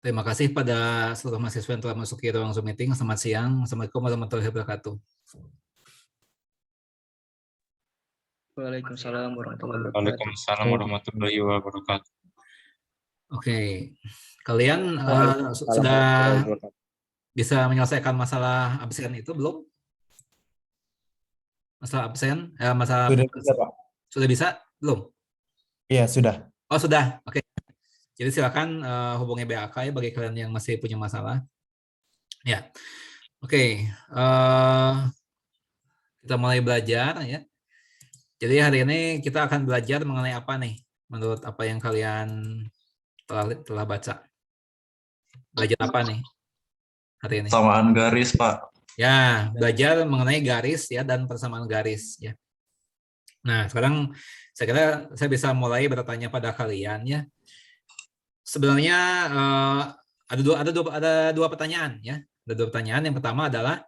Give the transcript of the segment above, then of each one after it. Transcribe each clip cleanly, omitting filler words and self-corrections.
Terima kasih pada seluruh mahasiswa yang telah masuk ke ruang Zoom meeting. Selamat siang. Assalamualaikum warahmatullahi wabarakatuh. Waalaikumsalam warahmatullahi wabarakatuh. Waalaikumsalam warahmatullahi wabarakatuh. Oke, kalian sudah bisa menyelesaikan masalah absen itu belum? Masalah absen, masalah Sudah bisa, Pak. Sudah bisa belum? Iya, sudah. Oh sudah, oke. Jadi silakan hubungi BAK ya bagi kalian yang masih punya masalah. Ya, oke. Kita mulai belajar ya. Jadi hari ini kita akan belajar mengenai apa nih? Menurut apa yang kalian telah baca? Belajar apa nih hari ini? Persamaan garis, Pak. Ya, belajar mengenai garis ya dan persamaan garis ya. Nah, sekarang saya kira saya bisa mulai bertanya pada kalian ya. Sebenarnya ada dua pertanyaan ya. Ada dua pertanyaan. Yang pertama adalah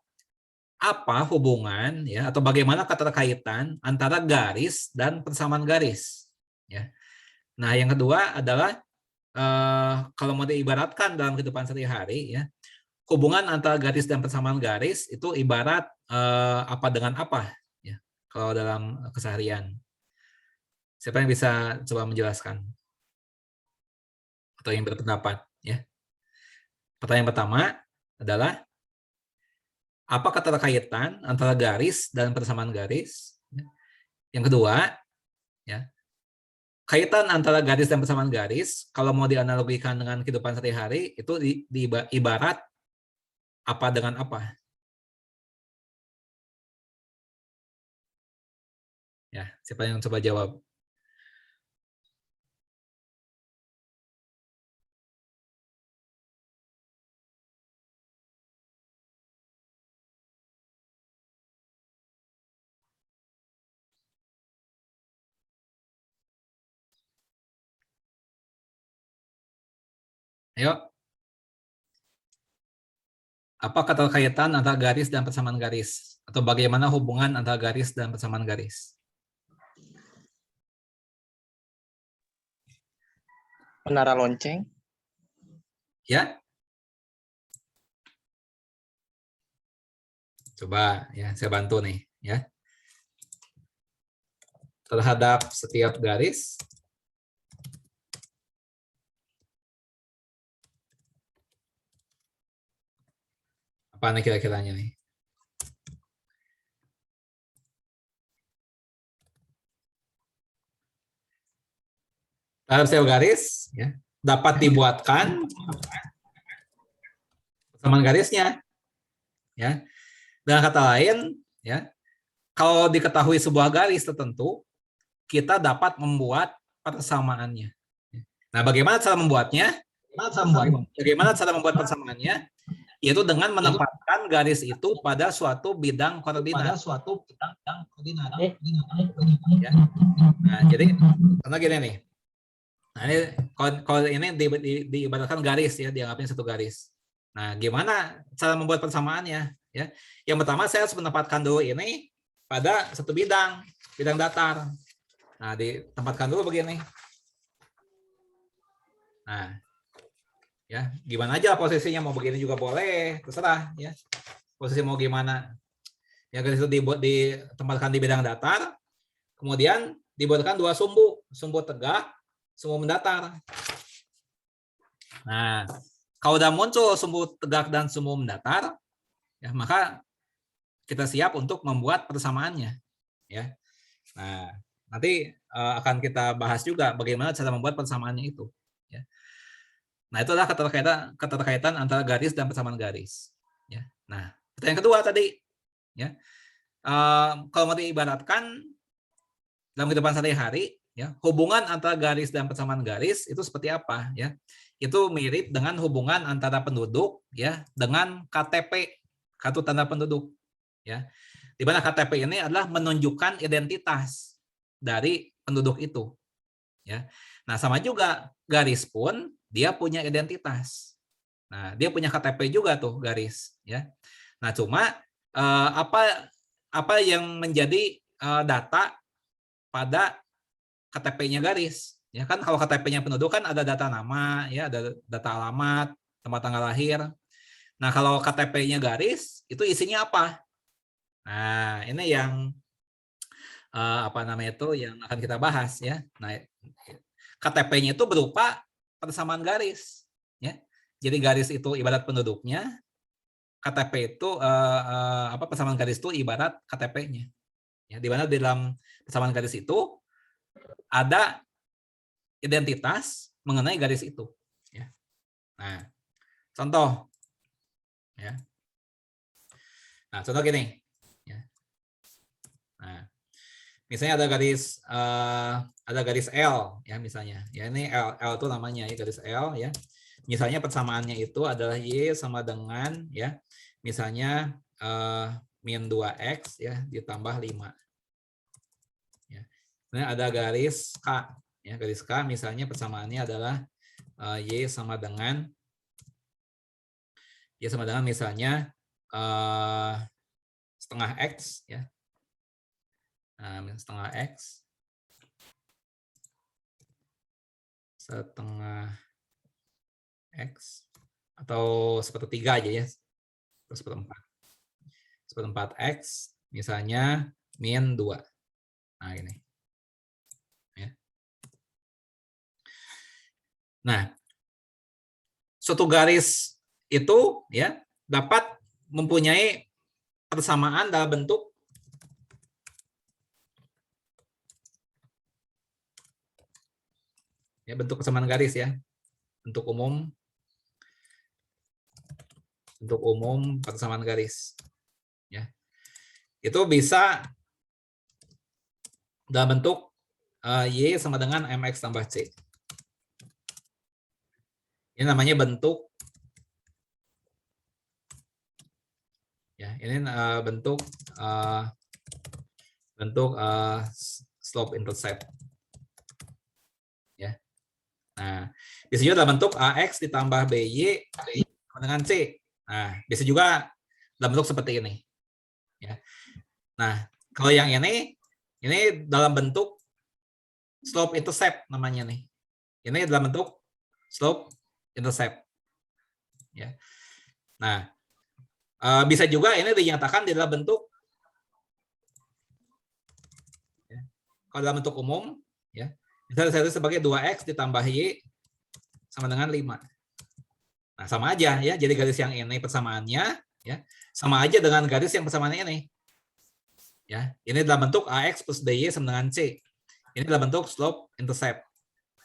apa hubungan ya atau bagaimana keterkaitan antara garis dan persamaan garis ya. Nah, yang kedua adalah kalau mau diibaratkan dalam kehidupan sehari-hari ya, hubungan antara garis dan persamaan garis itu ibarat apa dengan apa ya kalau dalam keseharian. Siapa yang bisa coba menjelaskan atau yang berpendapat ya? Pertanyaan pertama adalah apa keterkaitan antara garis dan persamaan garis? Yang kedua, ya, kaitan antara garis dan persamaan garis, kalau mau dianalogikan dengan kehidupan sehari-hari, itu ibarat apa dengan apa? Ya, siapa yang coba jawab? Ayo. Apa keterkaitan antara garis dan persamaan garis? Atau bagaimana hubungan antara garis dan persamaan garis? Menara lonceng. Ya. Coba ya, saya bantu nih ya. Terhadap setiap garis apa nih kira-kiranya nih? Terhadap setiap garis ya, dapat dibuatkan persamaan garisnya ya. Dengan kata lain ya, kalau diketahui sebuah garis tertentu, kita dapat membuat persamaannya. Nah, bagaimana cara membuatnya? Bagaimana cara membuat persamaannya? Yaitu dengan menempatkan garis itu pada suatu bidang koordinat. Ya. Nah, jadi karena gini nih. Nah, ini kalau ini diibaratkan garis ya, dianggapnya satu garis. Nah, gimana cara membuat persamaannya? Ya, yang pertama saya harus menempatkan dulu ini pada satu bidang datar. Nah, ditempatkan dulu begini. Nah, ya gimana aja posisinya, mau begini juga boleh, terserah ya. Posisi mau gimana? Ya, garis itu ditempatkan di bidang datar. Kemudian dibuatkan dua sumbu tegak, sumbu mendatar. Nah, kalau udah muncul sumbu tegak dan sumbu mendatar, ya maka kita siap untuk membuat persamaannya, ya. Nah, nanti akan kita bahas juga bagaimana cara membuat persamaannya itu, ya. Nah, itu adalah keterkaitan antara garis dan persamaan garis, ya. Nah, pertanyaan kedua tadi, ya, kalau mau diibaratkan dalam kehidupan sehari-hari, ya, hubungan antara garis dan persamaan garis itu seperti apa, ya? Itu mirip dengan hubungan antara penduduk, ya, dengan KTP, kartu tanda penduduk, ya. Di mana KTP ini adalah menunjukkan identitas dari penduduk itu, ya. Nah, sama juga garis pun dia punya identitas. Nah, dia punya KTP juga tuh garis, ya. Nah, cuma apa yang menjadi data pada KTP-nya garis, ya kan? Kalau KTP-nya penduduk kan ada data nama, ya, ada data alamat, tempat tanggal lahir. Nah, kalau KTP-nya garis, itu isinya apa? Nah, ini yang apa namanya itu yang akan kita bahas ya. Nah, KTP-nya itu berupa persamaan garis ya. Jadi garis itu ibarat penduduknya, KTP itu apa persamaan garis itu ibarat KTP-nya. Ya, di mana di dalam persamaan garis itu ada identitas mengenai garis itu ya. Nah, contoh ya. Nah, contoh gini ya. Nah, misalnya ada garis L ya misalnya. Ya ini L itu namanya ya garis L ya. Misalnya persamaannya itu adalah Y sama dengan ya misalnya min 2X ya ditambah 5. Ya. Nah, ada garis K ya garis K misalnya persamaannya adalah Y sama dengan misalnya setengah X ya. Setengah X setengah X atau sepertiga aja ya, atau seperempat X misalnya min 2. Nah ini ya. Nah, suatu garis itu ya dapat mempunyai persamaan dalam bentuk ya bentuk persamaan garis ya. Untuk umum persamaan garis ya. Itu bisa dalam bentuk Y sama dengan MX tambah C. Ini namanya bentuk ya, ini bentuk slope intercept ya. Nah, bisa juga dalam bentuk AX ditambah BY sama dengan C. Nah, bisa juga dalam bentuk seperti ini ya. Nah, kalau yang ini dalam bentuk slope intercept namanya nih. Ini dalam bentuk slope intercept ya. Nah, bisa juga ini dinyatakan di dalam bentuk ya. Kalau dalam bentuk umum ya, misalnya saya sebagai 2X ditambah Y sama dengan 5. Nah, sama aja ya. Jadi garis yang ini persamaannya ya sama aja dengan garis yang persamaannya ini. Ya, ini dalam bentuk AX plus BY sama dengan C. Ini dalam bentuk slope intercept.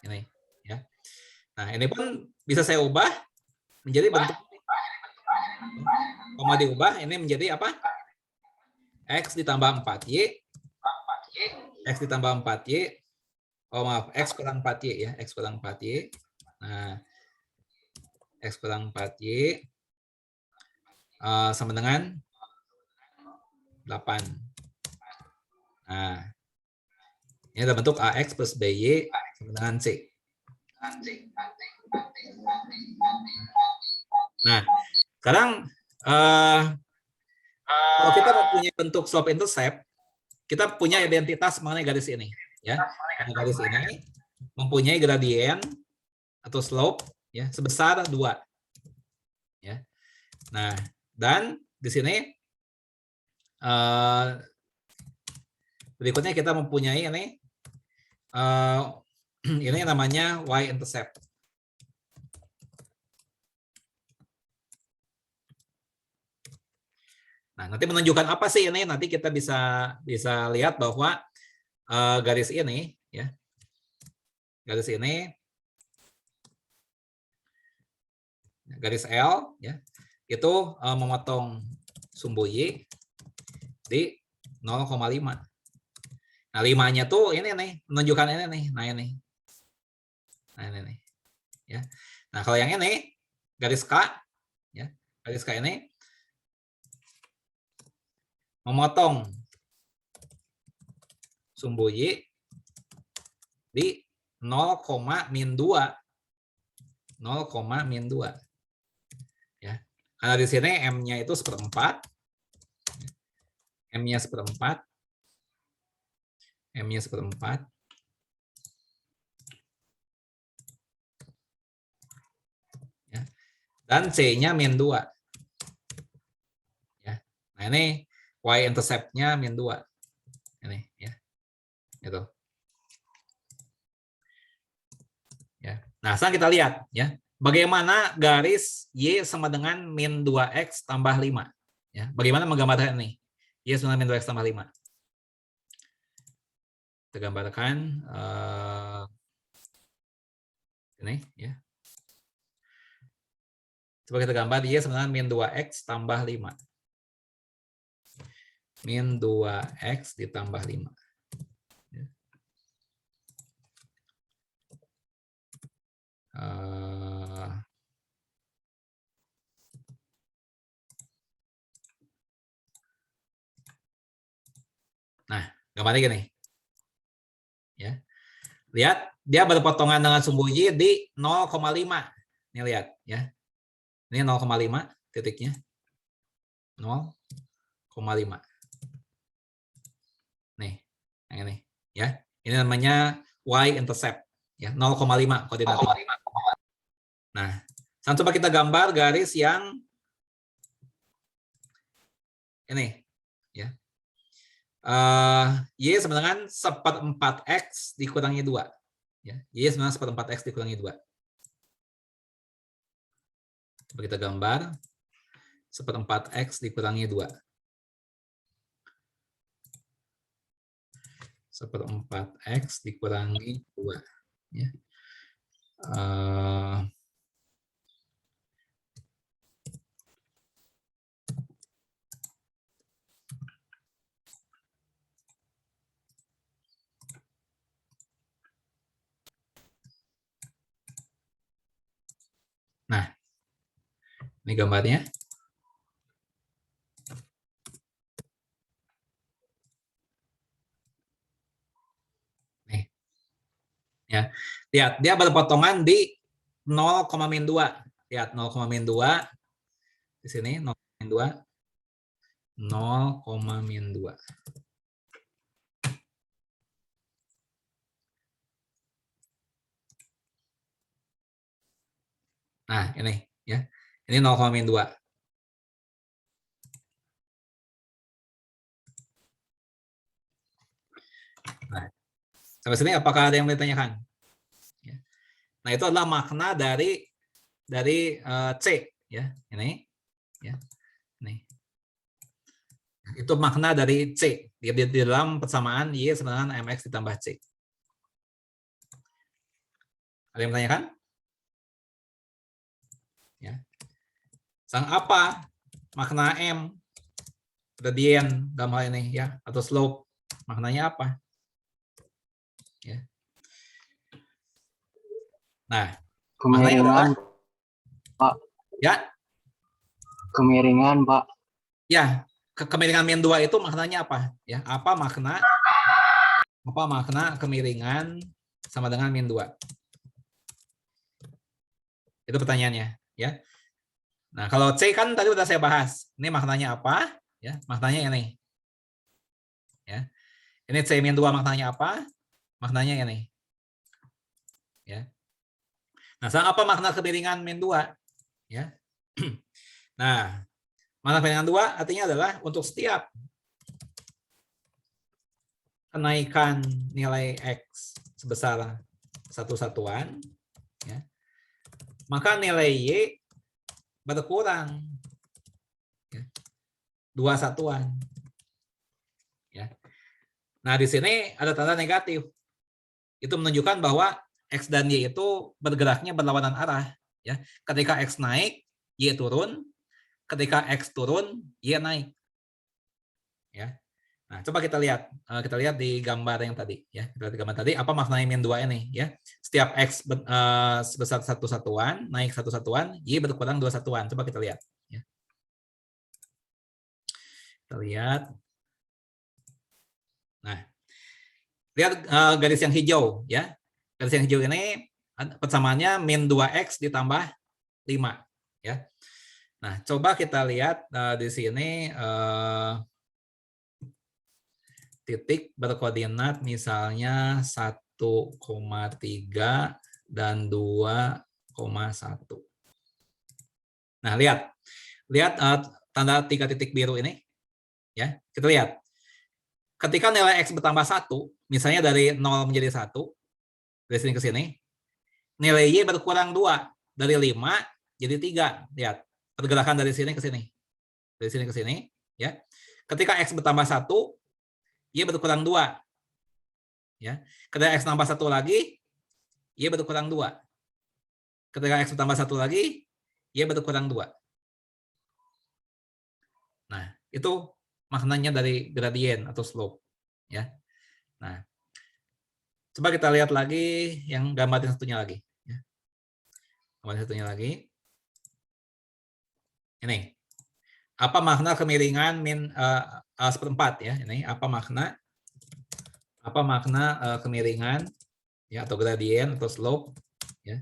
Ini ya. Nah, ini pun bisa saya ubah menjadi bentuk mau diubah ini menjadi apa? X ditambah 4Y. X ditambah 4Y. Oh maaf, X kurang 4Y ya. X kurang 4Y. Nah, X kurang 4Y sama dengan 8. Nah, ini dalam bentuk AX plus BY sama dengan C. Nah, sekarang kalau kita mempunyai bentuk slope intercept, kita punya identitas mengenai garis ini. Ya, garis ini mempunyai gradien atau slope ya sebesar 2. Ya. Nah, dan di sini berikutnya kita mempunyai ini ini namanya y-intercept. Nah, nanti menunjukkan apa sih ini? Nanti kita bisa lihat bahwa garis ini ya. Garis ini garis L ya. Itu memotong sumbu Y di 0,5. Nah, 5-nya tuh ini nih, menunjukkan ini nih. Nah, ini. Nah, ini nih. Ya. Nah, kalau yang ini garis K ya. Garis K ini memotong sumbu Y di 0,-2. 0,-2. Ya. Karena di sini M-nya itu 1/4. M-nya 1/4. M-nya 1/4. Ya. Dan C-nya min 2. Ya. Nah, ini y-intercept-nya min 2. Ini ya. Itu. Ya. Nah, sekarang kita lihat ya. Bagaimana garis Y sama dengan min 2X tambah 5. Ya. Bagaimana menggambarkan ini? Y sama dengan min 2X tambah 5. Kita gambarkan ini ya. Coba kita gambar Y sama dengan min 2X tambah 5. Min 2X ditambah 5. Ya. Nah, gambarnya gini. Ya. Lihat, dia berpotongan dengan sumbu Y di 0,5. Ini lihat ya. Ini 0,5 titiknya. 0,5. Nih, yang ini ya. Ini namanya y-intercept ya, 0,5 koordinatnya. Nah, sekarang coba kita gambar garis yang ini ya. Y sama dengan 1/4X dikurangi 2. Ya, Y sama dengan 1/4X dikurangi 2. Coba kita gambar 1/4X dikurangi 2. 1/4X dikurangi 2. Ya. Nah, ini gambarnya. Nih. Ya. Lihat, dia berpotongan di 0,-2. Lihat 0,-2. Di sini 0,-2. 0,-2. Nah, ini ya. Ini 0,-2. Nah, sampai sini apakah ada yang ditanyakan? Ya. Nah, itu adalah makna dari C ya. Ini ya. Ini. Itu makna dari C di dalam persamaan Y sama dengan MX ditambah C. Ada yang menanyakan? Ya. Sang apa makna M gradient dalam hal ini ya, atau slope, maknanya apa? Ya. Nah, maknanya adalah Pak. Ya. Kemiringan, Pak. Ya, kemiringan min 2 itu maknanya apa? Ya, apa makna kemiringan sama dengan min 2? Itu pertanyaannya, ya. Nah, kalau C kan tadi udah saya bahas. Ini maknanya apa? Ya, maknanya ini. Ya. Ini C min 2 maknanya apa? Maknanya ini. Ya. Nah, apa makna kemiringan min 2? Ya. Nah, makna kemiringan 2 artinya adalah untuk setiap kenaikan nilai X sebesar 1 satuan, ya, maka nilai Y berkurang, ya, 2 satuan. Ya. Nah, di sini ada tanda negatif. Itu menunjukkan bahwa X dan Y itu bergeraknya berlawanan arah. Ya. Ketika X naik, Y turun. Ketika X turun, Y naik. Ya. Nah, coba kita lihat di gambar yang tadi ya. Kita lihat di gambar tadi apa maknanya min 2 ini ya. Setiap X sebesar 1 satuan, naik 1 satuan, Y berkurang 2 satuan. Coba kita lihat ya. Kita lihat. Nah, lihat garis yang hijau ya. Garis yang hijau ini persamaannya min 2X ditambah 5 ya. Nah, coba kita lihat di sini titik berkoordinat misalnya 1,3 dan 2,1. Nah, lihat tanda 3 titik biru ini, ya. Kita lihat. Ketika nilai X bertambah 1, misalnya dari 0 menjadi 1, dari sini ke sini, nilai Y berkurang 2, dari 5 jadi 3. Lihat, pergerakan dari sini ke sini. Dari sini ke sini, ya. Ketika X bertambah 1, Y berkurang 2. Ya. Ketika X tambah 1 lagi, Y berkurang 2. Ketika X bertambah 1 lagi, Y berkurang 2. Nah, itu maknanya dari gradien atau slope. Ya. Nah, coba kita lihat lagi yang gambar yang satunya lagi. Ya. Gambar yang satunya lagi. Ini. Apa makna kemiringan min seperempat ya? Ini apa makna kemiringan ya atau gradien atau slope ya?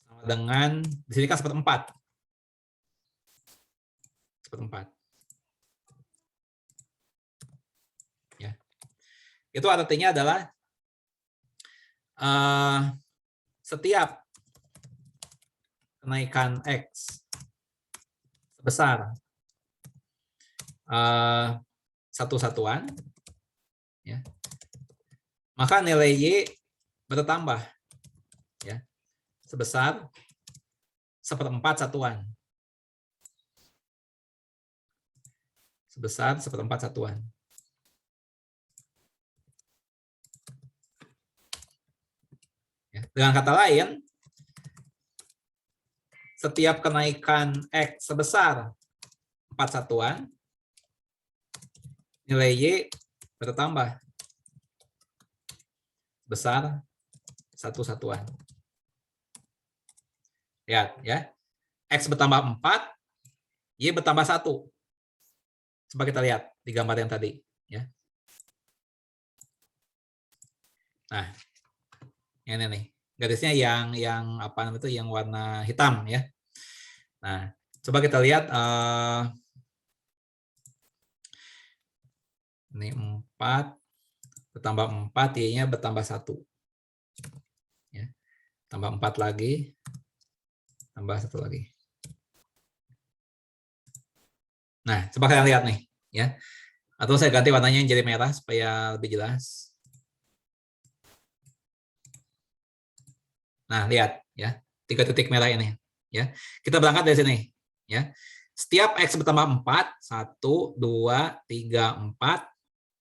Sama dengan di sini kan seperempat. Ya. Itu artinya adalah setiap kenaikan X sebesar satu satuan, ya, maka nilai Y bertambah ya, sebesar 1/4 satuan. Sebesar 1/4 satuan. Ya, dengan kata lain, setiap kenaikan X sebesar 4 satuan, nilai Y bertambah besar 1 satuan. Lihat ya. X bertambah 4, Y bertambah 1. Coba kita lihat di gambar yang tadi ya. Nah, ini nih. Garisnya yang apa namanya itu yang warna hitam ya. Nah, coba kita lihat ini 4 bertambah 4, Y-nya bertambah 1. Ya. Tambah 4 lagi. Tambah 1 lagi. Nah, coba kalian lihat nih, ya. Atau saya ganti warnanya yang jadi merah supaya lebih jelas. Nah, lihat ya, 3 titik merah ini, ya. Kita berangkat dari sini, ya. Setiap X bertambah 4, 1, 2, 3, 4,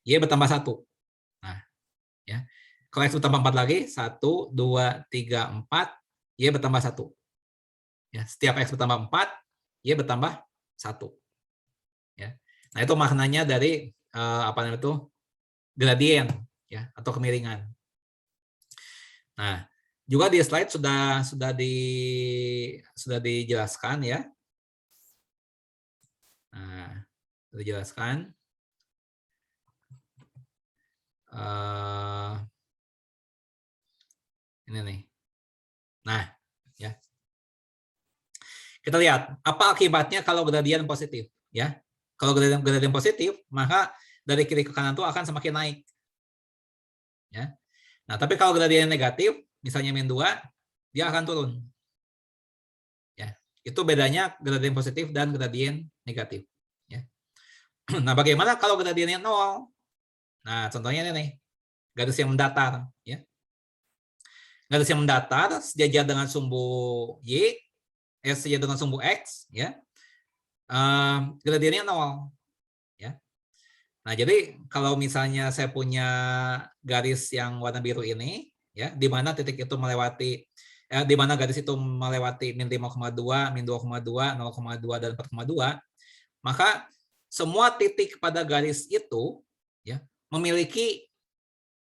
Y bertambah 1. Nah, ya. Kalau X bertambah 4 lagi, 1, 2, 3, 4, Y bertambah 1. Ya, setiap X bertambah 4, Y bertambah 1. Ya. Nah, itu maknanya dari apa namanya itu gradien ya atau kemiringan. Nah, juga di slide sudah dijelaskan ya. Nah, sudah dijelaskan. Ini nih. Nah, ya. Kita lihat apa akibatnya kalau gradien positif ya. Kalau gradien positif, maka dari kiri ke kanan itu akan semakin naik. Ya. Nah, tapi kalau gradien negatif, misalnya -2, dia akan turun. Ya. Itu bedanya gradien positif dan gradien negatif. Ya. Nah, bagaimana kalau gradiennya 0? Nah, contohnya ini nih. Garis yang mendatar. Ya. Garis yang mendatar sejajar dengan sumbu Y, sejajar dengan sumbu X. Ya. Gradiennya 0. Ya. Nah, jadi kalau misalnya saya punya garis yang warna biru ini, ya, di mana titik itu melewati, di mana garis itu melewati -5,2, -2,2, 0,2 dan 4,2, maka semua titik pada garis itu, ya, memiliki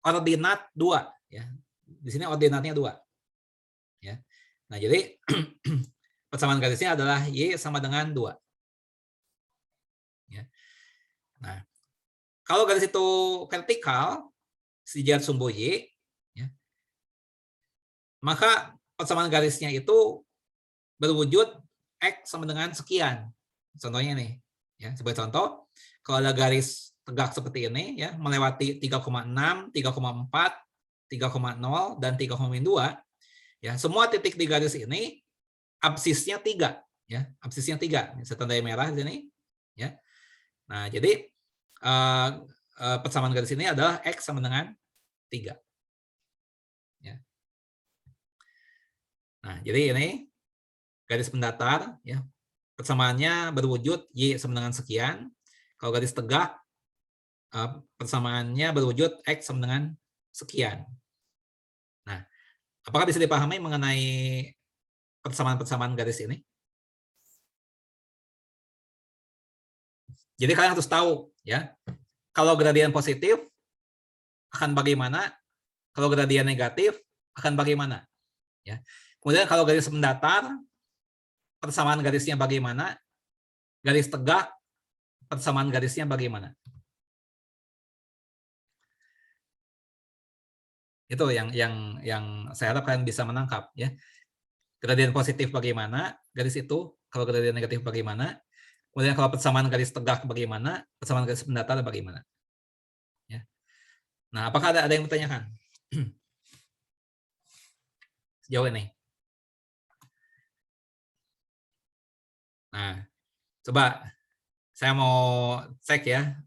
ordinat 2, ya. Di sini ordinatnya 2, ya. Nah, jadi persamaan garisnya adalah Y sama dengan 2. Ya. Nah, kalau garis itu vertikal, sejajar sumbu Y, ya, maka persamaan garisnya itu berwujud X sama dengan sekian. Contohnya nih, ya, sebagai contoh, kalau ada garis tegak seperti ini, ya, melewati 3,6, 3,4, 3,0 dan 3,2, ya, semua titik di garis ini absisnya 3 ya, absisnya 3. Saya tandai merah di sini ya. Nah, jadi persamaan garis ini adalah X sama dengan 3. Ya. Nah, jadi ini garis pendatar ya. Persamaannya berwujud Y sama dengan sekian. Kalau garis tegak persamaannya berwujud X sama dengan sekian. Nah, apakah bisa dipahami mengenai persamaan-persamaan garis ini? Jadi kalian harus tahu ya, kalau gradien positif akan bagaimana, kalau gradien negatif akan bagaimana. Ya. Kemudian kalau garis mendatar, persamaan garisnya bagaimana, garis tegak, persamaan garisnya bagaimana. Itu yang saya harap kalian bisa menangkap ya. Gradien positif bagaimana, garis itu, kalau gradien negatif bagaimana, kemudian kalau persamaan garis tegak bagaimana, persamaan garis mendatar bagaimana. Ya. Nah, apakah ada yang bertanyakan sejauh ini? Nah, coba saya mau cek ya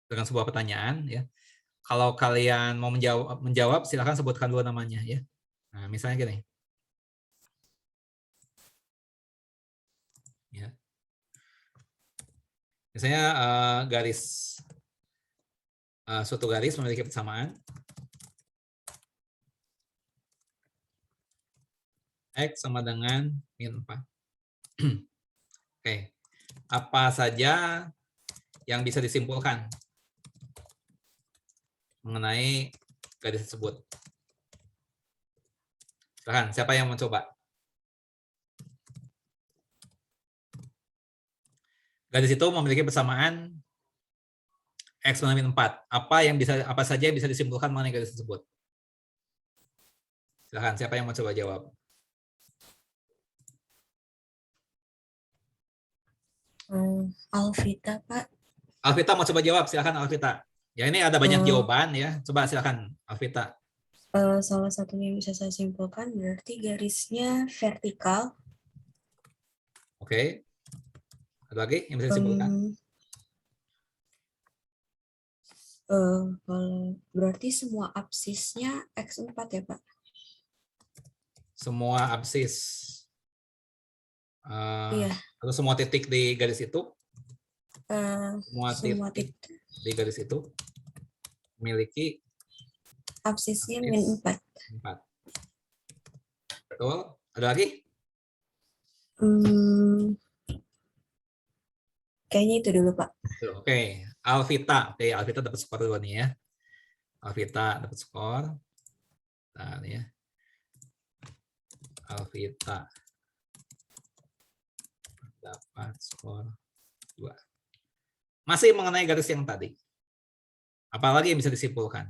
dengan sebuah pertanyaan ya. Kalau kalian mau menjawab silakan sebutkan dulu namanya ya. Nah, misalnya gini. Ya. Misalnya garis suatu garis memiliki persamaan X sama dengan min 4. Oke. Apa saja yang bisa disimpulkan mengenai garis tersebut? Silakan, siapa yang mencoba? Garis itu memiliki persamaan X sama min 4. Apa saja yang bisa disimpulkan mengenai garis tersebut? Silakan, siapa yang mau coba jawab? Alvita, Pak. Alvita mau coba jawab, silakan Alvita. Ya ini ada banyak jawaban ya. Coba silakan Alvita. Salah satunya yang bisa saya simpulkan berarti garisnya vertikal. Oke. Ada lagi yang bisa disimpulkan? Kalau berarti semua absisnya X4 ya, Pak? Semua absis. Iya. Atau semua titik di garis itu? Semua titik di garis itu memiliki absisnya min 4. 4. Betul. Ada lagi? Kayaknya itu dulu, Pak. Oke. Alvita. Oke, Alvita dapat skor dulu nih ya. Alvita dapat skor. Nah, ini ya. Alvita dapat skor 2. Masih mengenai garis yang tadi. Apalagi yang bisa disimpulkan?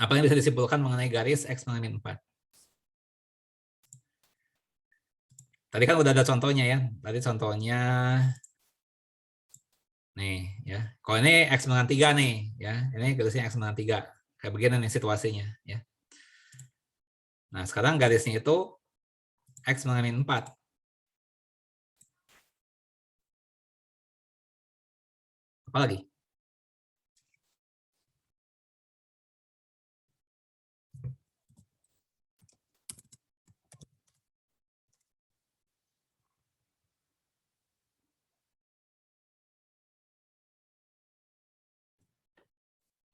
Apa yang bisa disimpulkan mengenai garis X min 4? Tadi kan udah ada contohnya ya. Tadi contohnya nih ya. Kalau ini X dengan 3 nih ya. Ini garisnya X dengan 3. Kayak begini nih situasinya ya. Nah, sekarang garisnya itu X dengan min 4. Apa lagi?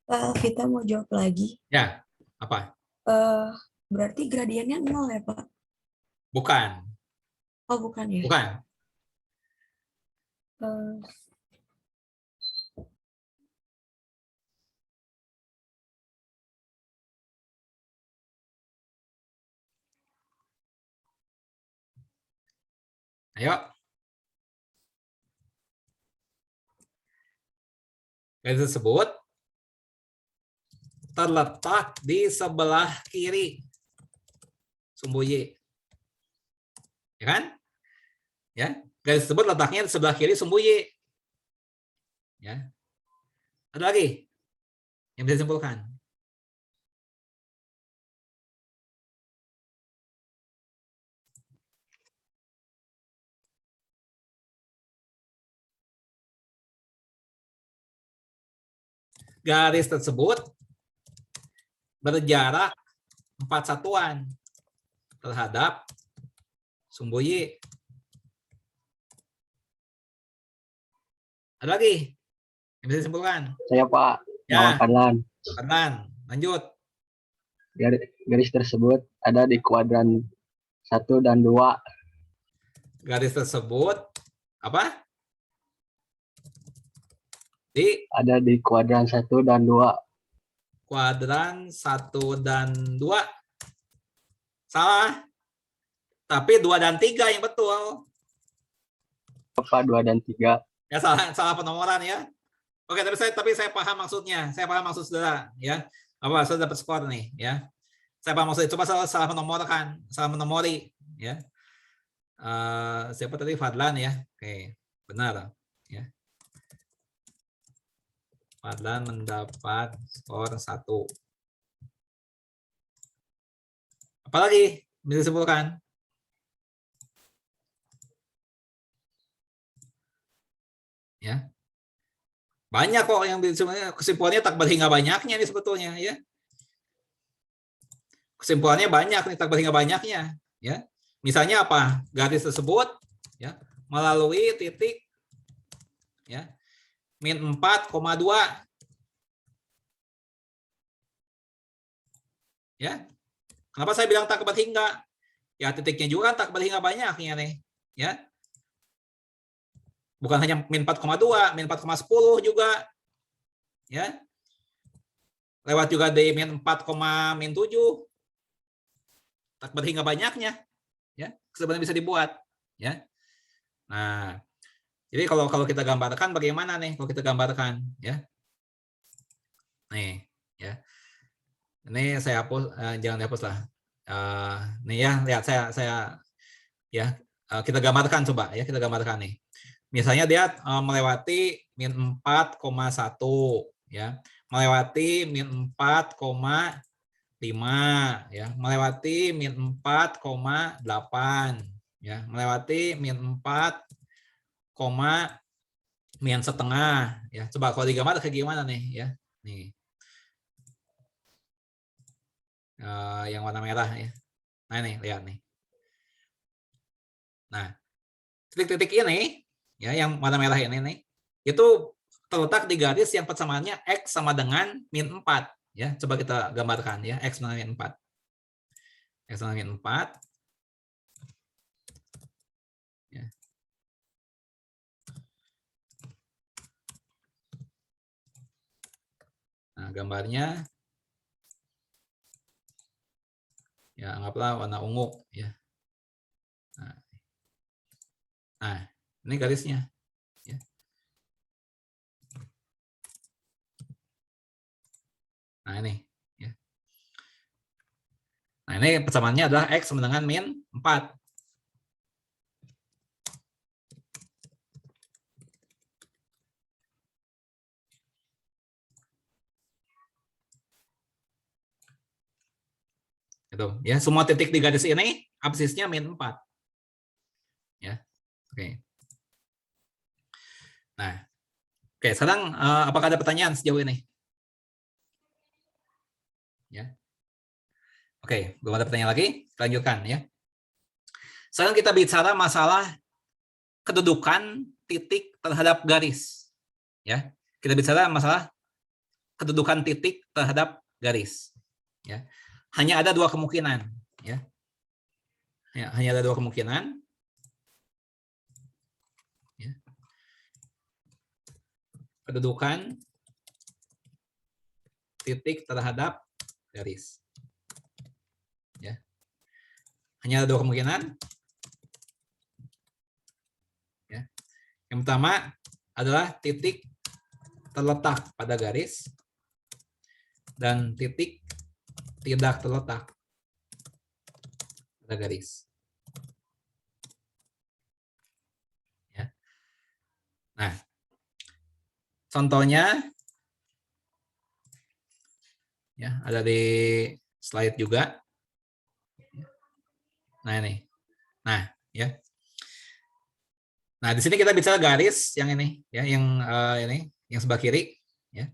Pak, kita mau jawab lagi. Ya, apa? Berarti gradiennya 0 ya, Pak? Bukan. Oh, bukan ya? Bukan. Ayo. Garis tersebut terletak di sebelah kiri sumbu Y. Ya kan? Ya, Garis tersebut letaknya di sebelah kiri sumbu Y. Ya. Ada lagi yang bisa disimpulkan? Garis tersebut berjarak 4 satuan terhadap sumbu Y. Ada lagi yang bisa disimpulkan? Saya Pak, Ya, Fadlan. Fadlan, lanjut. Garis tersebut ada di kuadran 1 dan 2. Garis tersebut apa? Ada di kuadran 1 dan 2. Kuadran 1 dan 2. Salah. Tapi 2 dan 3 yang betul. Apa 2 dan 3? Ya salah penomoran ya. Oke, tapi saya paham maksudnya. Saya paham maksud saudara ya. Apa saudara dapat skor nih ya. Saya paham maksudnya. Coba salah menomorkan, salah menomori ya. Siapa tadi Fadlan ya? Oke, benar ya. Fadlan mendapat skor 1. Apalagi bisa disimpulkan? Ya. Banyak kok yang kesimpulannya tak berhingga banyaknya nih sebetulnya ya. Kesimpulannya banyak nih, tak berhingga banyaknya ya. Misalnya apa? Garis tersebut ya melalui titik ya min 4,2 ya. Kenapa saya bilang tak berhingga? Ya titiknya juga kan tak berhingga banyaknya nih ya. Bukan hanya min 4,2, min 4,10 juga ya. Lewat juga di min 4,7. Tak berhingga banyaknya ya. Sebenarnya bisa dibuat ya. Nah, jadi kalau kita gambarkan bagaimana nih kalau kita gambarkan ya. Nih ya. Ini saya hapus, jangan dihapus lah. Nih ya, lihat saya ya kita gambarkan coba ya, kita gambarkan nih. Misalnya dia melewati min 4,1 ya, melewati min 4,5 ya, melewati min 4,8 ya, melewati min 4, min setengah ya. Coba kalau digambar kayak gimana nih ya. Nih. Yang warna merah ya. Nah nih, lihat nih. Nah, titik-titik ini ya yang warna merah ini nih, itu terletak di garis yang persamaannya X sama dengan min 4 ya. Coba kita gambarkan ya, X sama min 4. X sama min 4 ya. Nah, gambarnya ya anggaplah warna ungu ya. Nah, ini garisnya ya. Nah, ini ya. Nah, ini persamaannya adalah X sama dengan min 4. Gitu. Ya, semua titik di garis ini absisnya min 4. Ya. Oke. Nah. Oke, sekarang apakah ada pertanyaan sejauh ini? Ya. Oke, belum ada pertanyaan lagi. Lanjutkan ya. Sekarang kita bicara masalah kedudukan titik terhadap garis. Ya. Kita bicara masalah kedudukan titik terhadap garis. Ya. Hanya ada 2 kemungkinan, ya. Hanya ada 2 kemungkinan. Ya. Kedudukan titik terhadap garis. Ya. Hanya ada 2 kemungkinan. Ya. Yang pertama adalah titik terletak pada garis dan titik tidak terletak pada garis. Nah, contohnya ya ada di slide juga. Nah, ini. Nah, ya. Nah, di sini kita bicara garis yang ini, ya, ini, yang sebelah kiri, ya.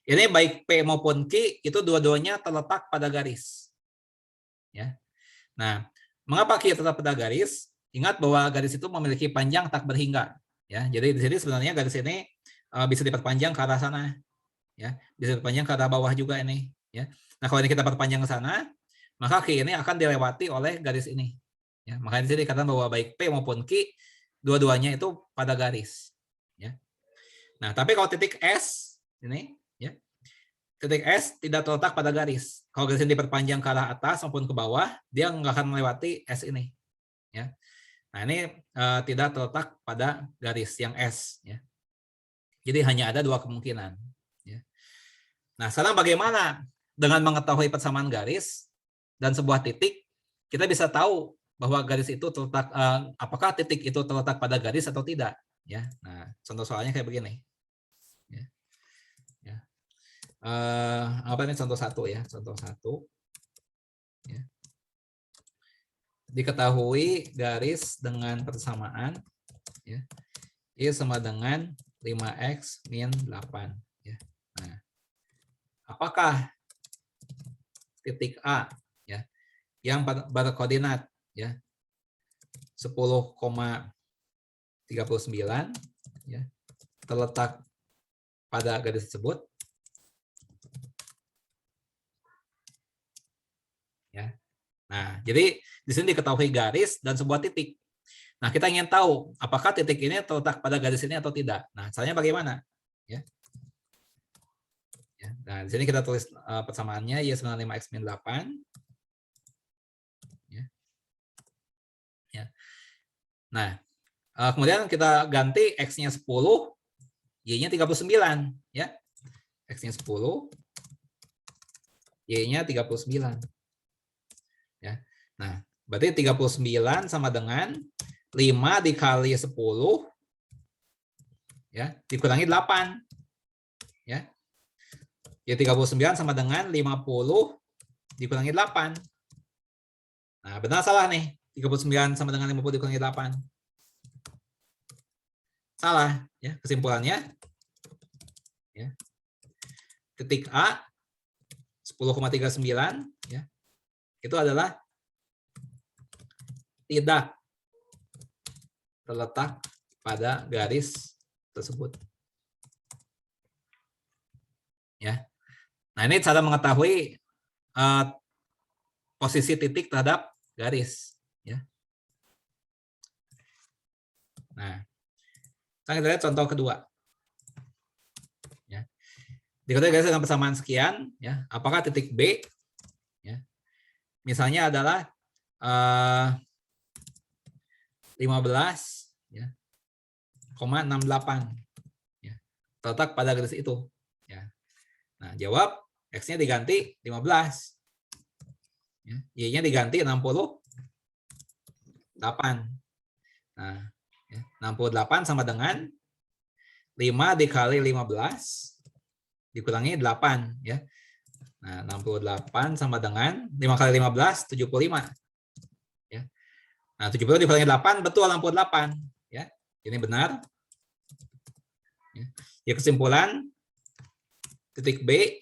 Ini baik P maupun Q itu dua-duanya terletak pada garis, ya. Nah, mengapa Q terletak pada garis? Ingat bahwa garis itu memiliki panjang tak berhingga, ya. Jadi di sini sebenarnya garis ini bisa diperpanjang ke arah sana, ya. Bisa diperpanjang ke arah bawah juga ini, ya. Nah, kalau ini kita perpanjang ke sana, maka Q ini akan dilewati oleh garis ini, ya. Makanya di sini dikatakan bahwa baik P maupun Q dua-duanya itu pada garis, ya. Nah, tapi kalau titik S ini, ya, titik S tidak terletak pada garis. Kalau garis ini diperpanjang ke arah atas maupun ke bawah, dia nggak akan melewati S ini, ya. Nah, ini tidak terletak pada garis yang S, ya. Jadi hanya ada dua kemungkinan, ya. Nah, sekarang bagaimana dengan mengetahui persamaan garis dan sebuah titik, kita bisa tahu bahwa garis itu terletak, apakah titik itu terletak pada garis atau tidak, ya. Nah, contoh soalnya kayak begini, ya. Ya. Apa ini contoh 1 ya, contoh 1, ya. Diketahui garis dengan persamaan, ya, Y sama dengan 5x min 8, ya. Nah, apakah titik A, ya, yang berkoordinat, ya, 10,39, ya, terletak pada garis tersebut, ya. Nah, jadi di sini diketahui garis dan sebuah titik. Nah, kita ingin tahu apakah titik ini terletak pada garis ini atau tidak. Nah, caranya bagaimana? Ya. Ya. Nah, di sini kita tulis persamaannya Y sama 5x min 8. Ya. Ya. Nah, kemudian kita ganti X-nya 10, Y-nya 39. Ya. X-nya 10, Y-nya 39. Ya. Nah, berarti 39 sama dengan 5 dikali 10, ya, dikurangi 8. Ya. Ya 39 sama dengan 50 dikurangi 8. Nah, benar salah nih? 39 sama dengan 50 dikurangi 8. Salah, ya. Kesimpulannya, ya. Titik A 10,39, ya. Itu adalah tidak terletak pada garis tersebut. Ya. Nah, ini cara mengetahui posisi titik terhadap garis, ya. Nah, kita lihat contoh kedua. Ya. Diketahui garis dengan persamaan sekian, ya. Apakah titik B, ya, misalnya adalah 15, ya, 0,68, ya, terletak pada garis itu, ya. Nah, jawab X-nya diganti 15, ya, Y-nya diganti 68. Nah, ya, 68 sama dengan 5 dikali 15 dikurangi 8, ya. Nah, 68 sama dengan 5 kali 15 75. Ya. Nah, 70 dikurangi 8 betul 68, ya. Ini benar. Ya, ya, kesimpulan titik B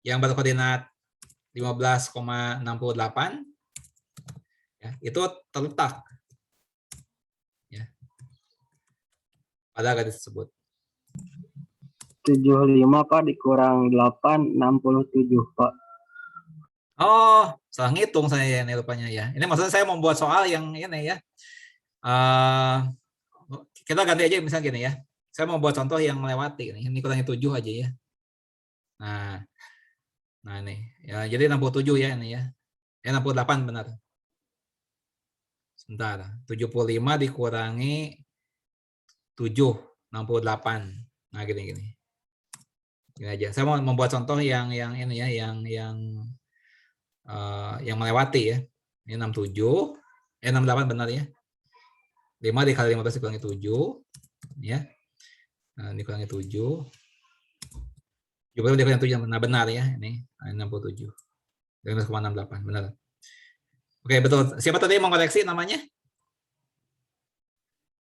yang berkoordinat 15,68, ya, itu terletak, ya, pada garis tersebut. 75 Pak dikurang 8 67 Pak. Oh, salah ngitung saya ini rupanya ya. Ini maksudnya saya membuat soal yang ini ya. Kita ganti aja misalnya gini ya. Saya mau buat contoh yang melewati ini. Ini kurangi 7 aja ya. Nah ini ya, jadi 67 ya ini ya. 68 benar. Sebentar. 75 dikurangi 7, 68. Nah gini. Gini aja. Saya mau membuat contoh yang ini ya, yang melewati ya. Ini 67, 68 benar ya. 5 dikali 15 dikurangi 7, ya. Nah, dikurangi 7. Coba dikurangi 7. Nah, benar ya. Ini 67. 11,68. Benar. Oke, betul. Siapa tadi yang mau koreksi namanya?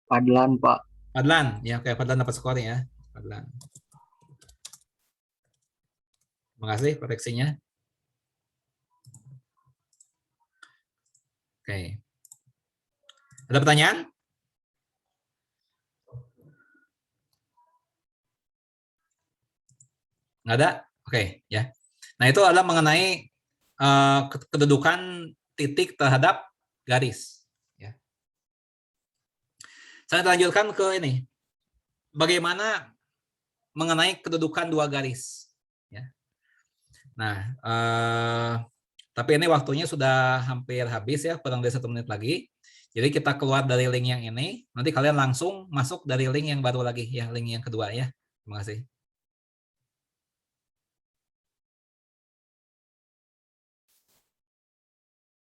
Padlan, Pak. Padlan. Ya, oke. Padlan dapat skor ya. Padlan. Terima kasih koreksinya. Oke. Ada pertanyaan? Nggak ada? Oke, ya. Nah, itu adalah mengenai kedudukan titik terhadap garis. Ya. Saya lanjutkan ke ini. Bagaimana mengenai kedudukan dua garis. Ya. Nah, tapi ini waktunya sudah hampir habis ya, kurang dari 1 menit lagi. Jadi kita keluar dari link yang ini, nanti kalian langsung masuk dari link yang baru lagi, ya link yang kedua ya. Terima kasih.